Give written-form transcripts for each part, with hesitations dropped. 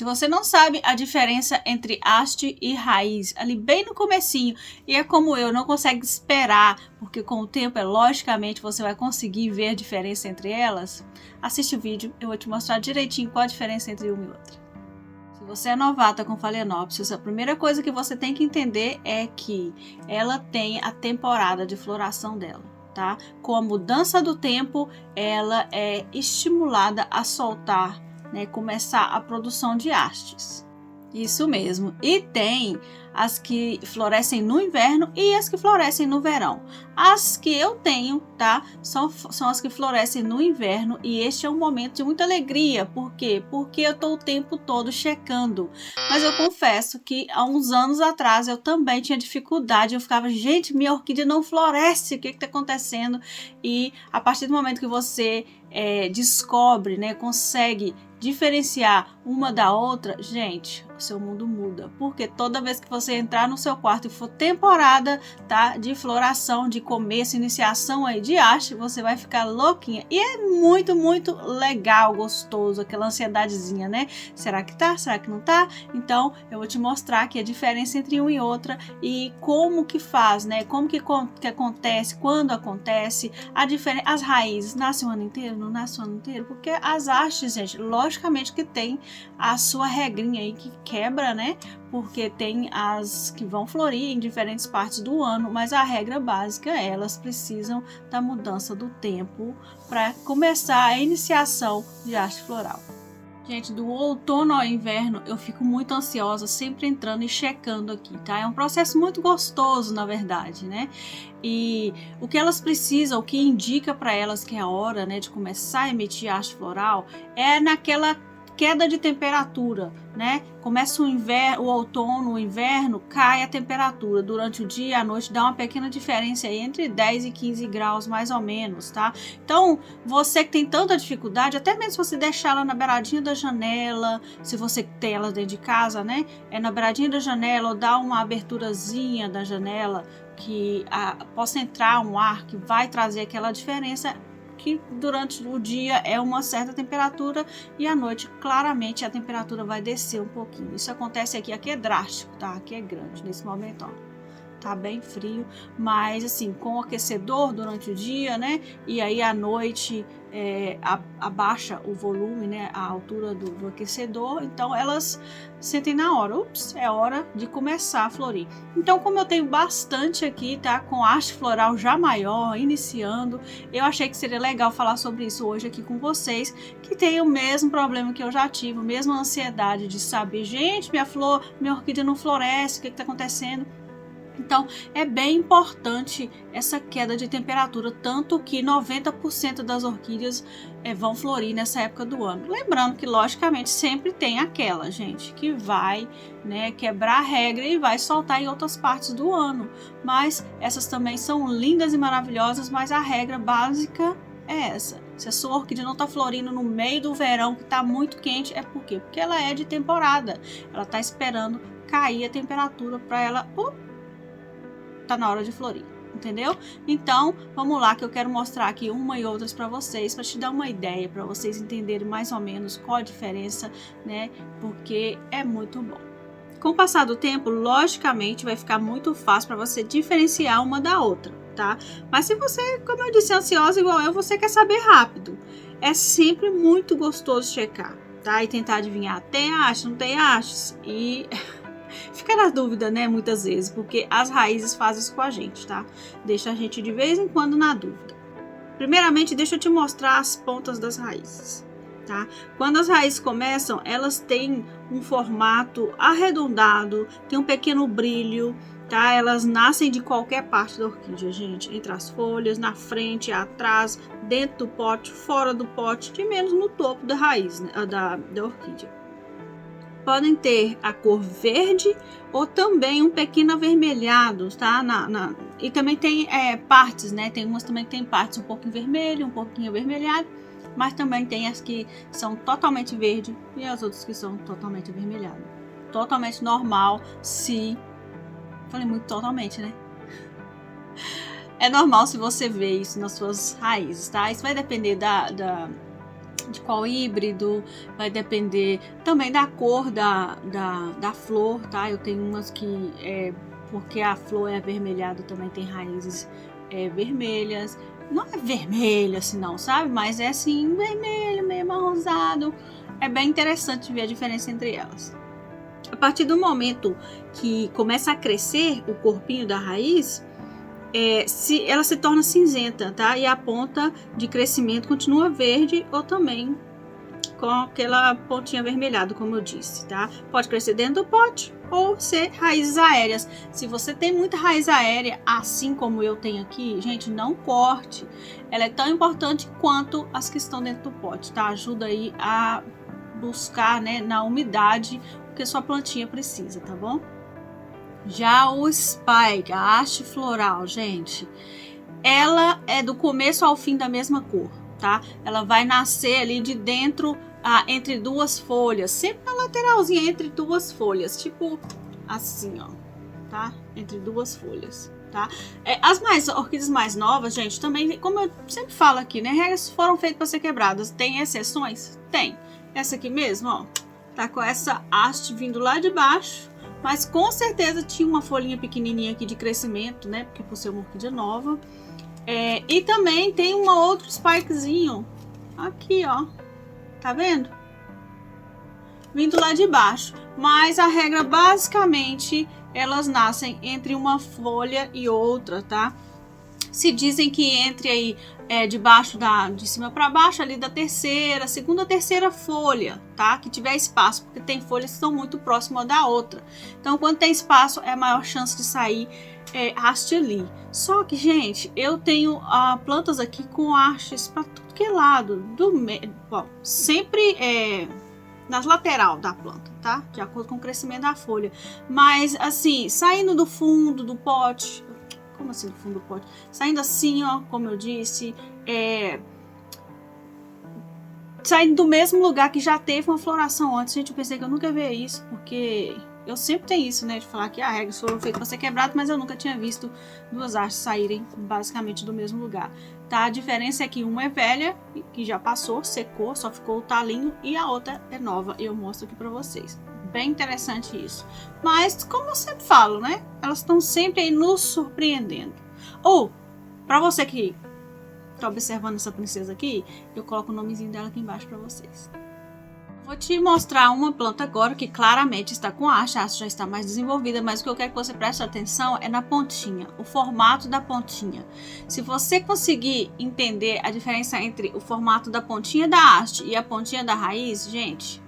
Se você não sabe a diferença entre haste e raiz, ali bem no comecinho, e é como eu, não consegue esperar, porque com o tempo, logicamente, você vai conseguir ver a diferença entre elas, assiste o vídeo, eu vou te mostrar direitinho qual a diferença entre uma e outra. Se você é novata com Phalaenopsis, a primeira coisa que você tem que entender é que ela tem a temporada de floração dela, tá? Com a mudança do tempo, ela é estimulada a soltar, né, começar a produção de hastes. Isso mesmo. E tem as que florescem no inverno e as que florescem no verão. As que eu tenho, tá? São as que florescem no inverno e este é um momento de muita alegria. Por quê? Porque eu tô o tempo todo checando. Mas eu confesso que há uns anos atrás eu também tinha dificuldade. Eu ficava, gente, minha orquídea não floresce. O que tá acontecendo? E a partir do momento que você descobre, né, consegue diferenciar uma da outra, gente, o seu mundo muda, porque toda vez que você entrar no seu quarto e for temporada, tá, de floração, de começo, iniciação aí de haste, você vai ficar louquinha, e é muito, muito legal, gostoso, aquela ansiedadezinha, né, será que tá, será que não tá? Então, eu vou te mostrar aqui a diferença entre uma e outra, e como que faz, né, como que acontece, quando acontece, as raízes, nascem o ano inteiro, não nascem o ano inteiro, porque as hastes, gente, logicamente que tem a sua regrinha aí que quebra, né? Porque tem as que vão florir em diferentes partes do ano, mas a regra básica, elas precisam da mudança do tempo para começar a iniciação de haste floral. Gente, do outono ao inverno eu fico muito ansiosa, sempre entrando e checando aqui, tá? É um processo muito gostoso, na verdade, né? E o que elas precisam, o que indica para elas que é a hora, né, de começar a emitir haste floral, é naquela queda de temperatura, né? Começa o outono, o inverno, cai a temperatura durante o dia e a noite, dá uma pequena diferença aí entre 10 e 15 graus mais ou menos, tá? Então, você que tem tanta dificuldade, até mesmo se você deixar ela na beiradinha da janela, se você tem ela dentro de casa, né? Na beiradinha da janela ou dá uma aberturazinha da janela que possa entrar um ar que vai trazer aquela diferença, que durante o dia é uma certa temperatura e à noite claramente a temperatura vai descer um pouquinho. Isso acontece aqui é drástico, tá? Aqui é grande nesse momento, ó. Tá bem frio, mas assim, com o aquecedor durante o dia, né? E aí à noite abaixa o volume, né? A altura do aquecedor, então elas sentem na hora, ups, é hora de começar a florir. Então, como eu tenho bastante aqui, tá? Com haste floral já maior, iniciando, eu achei que seria legal falar sobre isso hoje aqui com vocês, que tem o mesmo problema que eu já tive, a mesma ansiedade de saber, gente, minha orquídea não floresce, o que tá acontecendo? Então, é bem importante essa queda de temperatura, tanto que 90% das orquídeas vão florir nessa época do ano. Lembrando que, logicamente, sempre tem aquela, gente, que vai, né, quebrar a regra e vai soltar em outras partes do ano. Mas essas também são lindas e maravilhosas, mas a regra básica é essa. Se a sua orquídea não está florindo no meio do verão, que está muito quente, é por quê? Porque ela é de temporada. Ela está esperando cair a temperatura para ela... tá na hora de florir, entendeu? Então, vamos lá que eu quero mostrar aqui uma e outras para vocês, para te dar uma ideia, para vocês entenderem mais ou menos qual a diferença, né? Porque é muito bom. Com o passar do tempo, logicamente, vai ficar muito fácil para você diferenciar uma da outra, tá? Mas se você, como eu disse, é ansiosa igual eu, você quer saber rápido. É sempre muito gostoso checar, tá? E tentar adivinhar, tem hastes, não tem hastes? E... fica na dúvida, né, muitas vezes, porque as raízes fazem isso com a gente, tá? Deixa a gente de vez em quando na dúvida. Primeiramente, deixa eu te mostrar as pontas das raízes, tá? Quando as raízes começam, elas têm um formato arredondado, tem um pequeno brilho, tá? Elas nascem de qualquer parte da orquídea, gente, entre as folhas, na frente, atrás, dentro do pote, fora do pote, de menos no topo da raiz, né, da orquídea. Podem ter a cor verde ou também um pequeno avermelhado, tá? E também tem partes, né? Tem umas também que tem partes um pouquinho vermelho, um pouquinho avermelhado, mas também tem as que são totalmente verde e as outras que são totalmente avermelhado. Totalmente normal, se... falei muito totalmente, né? É normal se você vê isso nas suas raízes, tá? Isso vai depender de qual híbrido, vai depender também da cor da flor, tá? Eu tenho umas que porque a flor é avermelhada, também tem raízes vermelhas. Não é vermelho assim não, sabe? Mas é assim, vermelho, meio amarronzado. É bem interessante ver a diferença entre elas. A partir do momento que começa a crescer o corpinho da raiz, ela se torna cinzenta, tá? E a ponta de crescimento continua verde ou também com aquela pontinha avermelhada, como eu disse, tá? Pode crescer dentro do pote ou ser raízes aéreas. Se você tem muita raiz aérea, assim como eu tenho aqui, gente, não corte. Ela é tão importante quanto as que estão dentro do pote, tá? Ajuda aí a buscar, né, na umidade o que sua plantinha precisa, tá bom? Já o spike, a haste floral, gente, ela é do começo ao fim da mesma cor, tá? Ela vai nascer ali de dentro, entre duas folhas, sempre na lateralzinha entre duas folhas, tipo assim, ó, tá? Entre duas folhas, tá? As orquídeas mais novas, gente, também, como eu sempre falo aqui, né? Regras foram feitas para ser quebradas. Tem exceções? Tem. Essa aqui mesmo, ó, tá com essa haste vindo lá de baixo, mas com certeza tinha uma folhinha pequenininha aqui de crescimento, né? Porque por ser uma orquídea nova. E também tem um outro spikezinho aqui, ó. Tá vendo? Vindo lá de baixo. Mas a regra, basicamente, elas nascem entre uma folha e outra, tá? Se dizem que entre aí de cima para baixo, ali da segunda, terceira folha, tá? Que tiver espaço, porque tem folhas que estão muito próximas da outra. Então, quando tem espaço, é a maior chance de sair haste ali. Só que, gente, eu tenho plantas aqui com hastes para tudo que é lado. Bom, sempre nas lateral da planta, tá? De acordo com o crescimento da folha. Mas, assim, saindo do fundo do pote. Como assim do fundo do pote? Saindo assim, ó, como eu disse, saindo do mesmo lugar que já teve uma floração antes. Gente, eu pensei que eu nunca ia ver isso, porque eu sempre tenho isso, né, de falar que a regra foram feitas para ser quebrado, mas eu nunca tinha visto duas hastes saírem basicamente do mesmo lugar, tá? A diferença é que uma é velha, que já passou, secou, só ficou o talinho, e a outra é nova, e eu mostro aqui para vocês. Bem interessante isso. Mas, como eu sempre falo, né? Elas estão sempre aí nos surpreendendo. Ou, para você que tá observando essa princesa aqui, eu coloco o nomezinho dela aqui embaixo para vocês. Vou te mostrar uma planta agora que claramente está com haste. A haste já está mais desenvolvida, mas o que eu quero que você preste atenção é na pontinha, o formato da pontinha. Se você conseguir entender a diferença entre o formato da pontinha da haste e a pontinha da raiz, gente,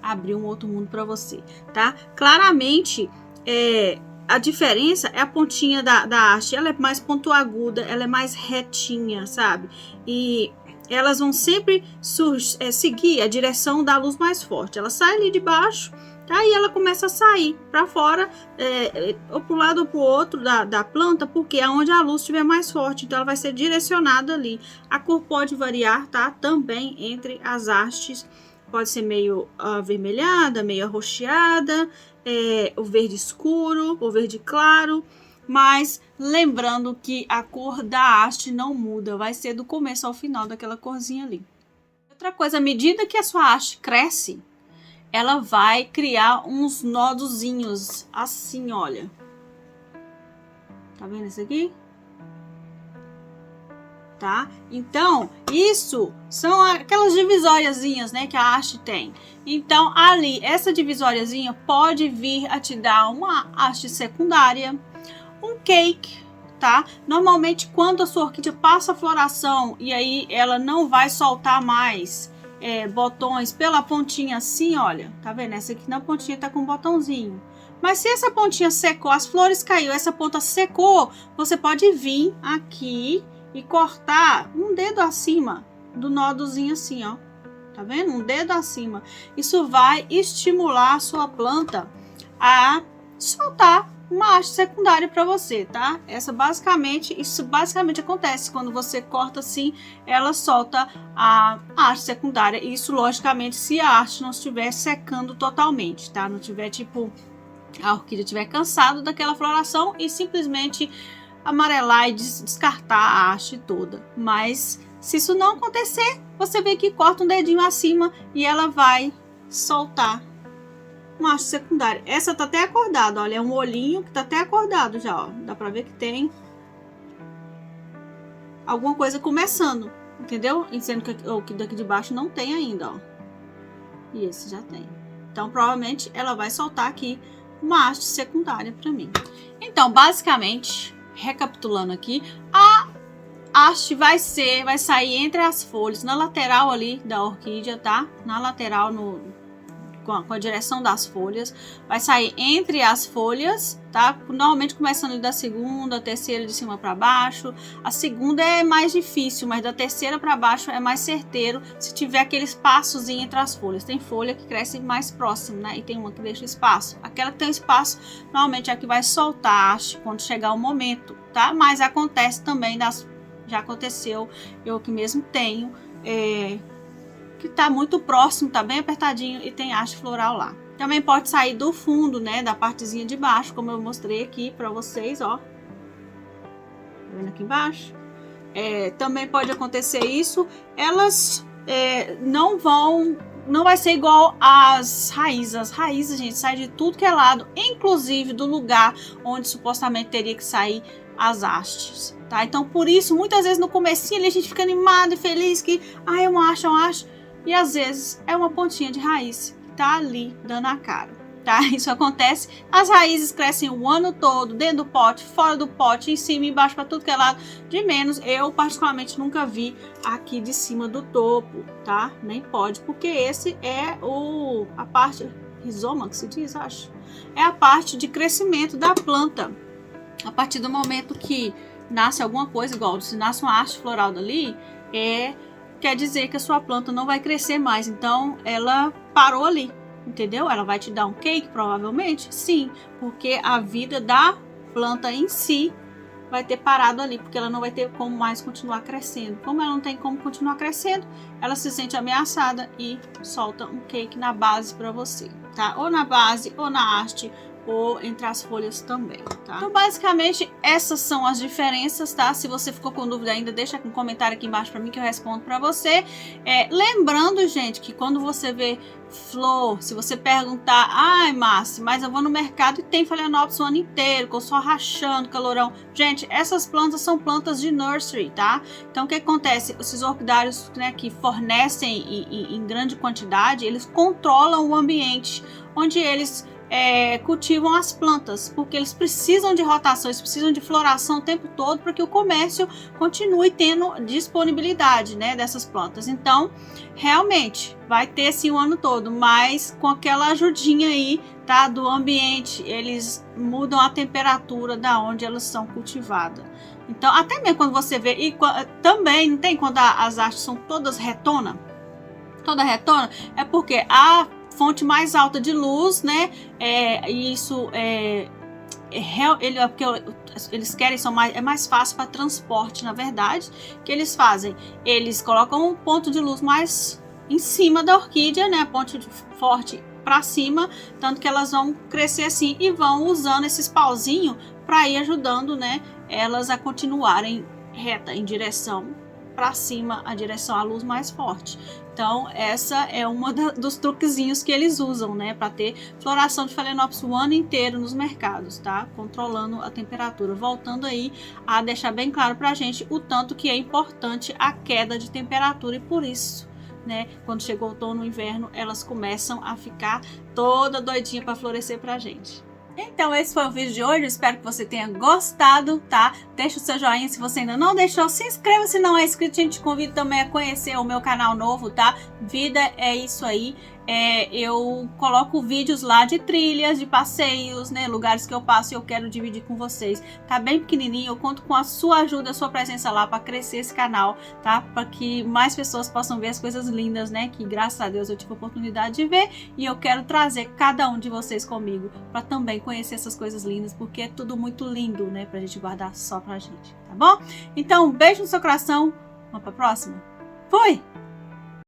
abrir um outro mundo para você, tá? Claramente, a diferença é a pontinha da haste, ela é mais pontuaguda, ela é mais retinha, sabe? E elas vão sempre seguir a direção da luz mais forte. Ela sai ali de baixo, tá? E ela começa a sair para fora, ou para um lado ou para o outro da planta, porque é onde a luz estiver mais forte, então ela vai ser direcionada ali. A cor pode variar, tá? Também entre as hastes. Pode ser meio avermelhada, meio arroxeada, o verde escuro, o verde claro. Mas lembrando que a cor da haste não muda, vai ser do começo ao final daquela corzinha ali. Outra coisa, à medida que a sua haste cresce, ela vai criar uns nodozinhos assim, olha. Tá vendo isso aqui? Tá? Então, isso são aquelas divisóriazinhas, né, que a haste tem. Então, ali, essa divisóriazinha pode vir a te dar uma haste secundária, um cake, tá? Normalmente, quando a sua orquídea passa a floração e aí ela não vai soltar mais botões pela pontinha assim, olha, tá vendo? Essa aqui na pontinha tá com um botãozinho. Mas se essa pontinha secou, as flores caiu, essa ponta secou, você pode vir aqui e cortar um dedo acima do nódozinho assim, ó. Tá vendo? Um dedo acima. Isso vai estimular a sua planta a soltar uma haste secundária para você, tá? Isso basicamente acontece quando você corta assim, ela solta a haste secundária. Isso, logicamente, se a haste não estiver secando totalmente, tá? Não tiver, tipo, a orquídea estiver cansada daquela floração e simplesmente amarelar e descartar a haste toda. Mas Se isso não acontecer, você vem aqui, corta um dedinho acima e ela vai soltar uma haste secundária. Essa tá até acordada, olha, é um olhinho que tá até acordado já, ó. Dá pra ver que tem alguma coisa começando, entendeu? Sendo que o que daqui de baixo não tem ainda, ó. E esse já tem. Então, provavelmente, ela vai soltar aqui uma haste secundária pra mim. Então, basicamente, recapitulando aqui, a haste vai sair entre as folhas, na lateral ali da orquídea, tá? Na lateral, com a direção das folhas, vai sair entre as folhas, tá? Normalmente começando da segunda, a terceira de cima para baixo. A segunda é mais difícil, mas da terceira para baixo é mais certeiro se tiver aquele espaçozinho entre as folhas. Tem folha que cresce mais próximo, né? E tem uma que deixa espaço. Aquela que tem espaço, normalmente é a que vai soltar a haste quando chegar o momento, tá? Mas acontece também já aconteceu, eu que mesmo tenho, que tá muito próximo, tá bem apertadinho e tem haste floral lá. Também pode sair do fundo, né, da partezinha de baixo, como eu mostrei aqui pra vocês, ó. Tá vendo aqui embaixo? Também pode acontecer isso. Elas não vai ser igual às raízes. As raízes, gente, saem de tudo que é lado, inclusive do lugar onde supostamente teria que sair as hastes, tá? Então, por isso, muitas vezes no comecinho a gente fica animado e feliz que, é uma haste, e às vezes é uma pontinha de raiz que tá ali dando a cara, tá? Isso acontece, as raízes crescem o ano todo, dentro do pote, fora do pote, em cima, embaixo, para tudo que é lado, de menos, eu particularmente nunca vi aqui de cima do topo, tá? Nem pode, porque esse é a parte, rizoma que se diz, acho, é a parte de crescimento da planta. A partir do momento que nasce alguma coisa, igual se nasce uma haste floral dali, quer dizer que a sua planta não vai crescer mais. Então, ela parou ali, entendeu? Ela vai te dar um cake, provavelmente? Sim, porque a vida da planta em si vai ter parado ali, porque ela não vai ter como mais continuar crescendo. Como ela não tem como continuar crescendo, ela se sente ameaçada e solta um cake na base para você, tá? Ou na base, ou na haste, ou entre as folhas também, tá? Então, basicamente, essas são as diferenças, tá? Se você ficou com dúvida ainda, deixa um comentário aqui embaixo pra mim que eu respondo pra você. Lembrando, gente, que quando você vê flor, se você perguntar, Márcia, mas eu vou no mercado e tem Phalaenopsis o ano inteiro, com só rachando, calorão. Gente, essas plantas são plantas de nursery, tá? Então, o que acontece? Esses orquidários, né, que fornecem em grande quantidade, eles controlam o ambiente onde eles cultivam as plantas, porque eles precisam de rotação, eles precisam de floração o tempo todo para que o comércio continue tendo disponibilidade, né, dessas plantas. Então, realmente, vai ter sim o ano todo, mas com aquela ajudinha aí, tá, do ambiente, eles mudam a temperatura da onde elas são cultivadas. Então, até mesmo quando você vê, e também, não tem quando as hastes são todas retonas? Toda retona, é porque a fonte mais alta de luz, né? Porque eles querem, é mais fácil para transporte, na verdade. O que eles fazem? Eles colocam um ponto de luz mais em cima da orquídea, né? Ponte forte para cima, tanto que elas vão crescer assim e vão usando esses pauzinhos para ir ajudando, né? Elas a continuarem reta em direção para cima, a direção à luz mais forte. Então, essa é uma dos truquezinhos que eles usam, né, para ter floração de Phalaenopsis o ano inteiro nos mercados, tá? Controlando a temperatura. Voltando aí a deixar bem claro pra gente o tanto que é importante a queda de temperatura e por isso, né, quando chega o outono e o inverno, elas começam a ficar toda doidinha para florescer pra gente. Então, esse foi o vídeo de hoje, eu espero que você tenha gostado, tá? Deixa o seu joinha se você ainda não deixou, se inscreva se não é inscrito, a gente te convida também a conhecer o meu canal novo, tá? Vida é isso aí, eu coloco vídeos lá de trilhas, de passeios, né? Lugares que eu passo e eu quero dividir com vocês. Tá bem pequenininho, eu conto com a sua ajuda, a sua presença lá para crescer esse canal, tá? Para que mais pessoas possam ver as coisas lindas, né? Que graças a Deus eu tive a oportunidade de ver e eu quero trazer cada um de vocês comigo para também conhecer essas coisas lindas, porque é tudo muito lindo, né? Pra gente guardar só pra gente, tá bom? Então, um beijo no seu coração, vamos pra próxima? Fui!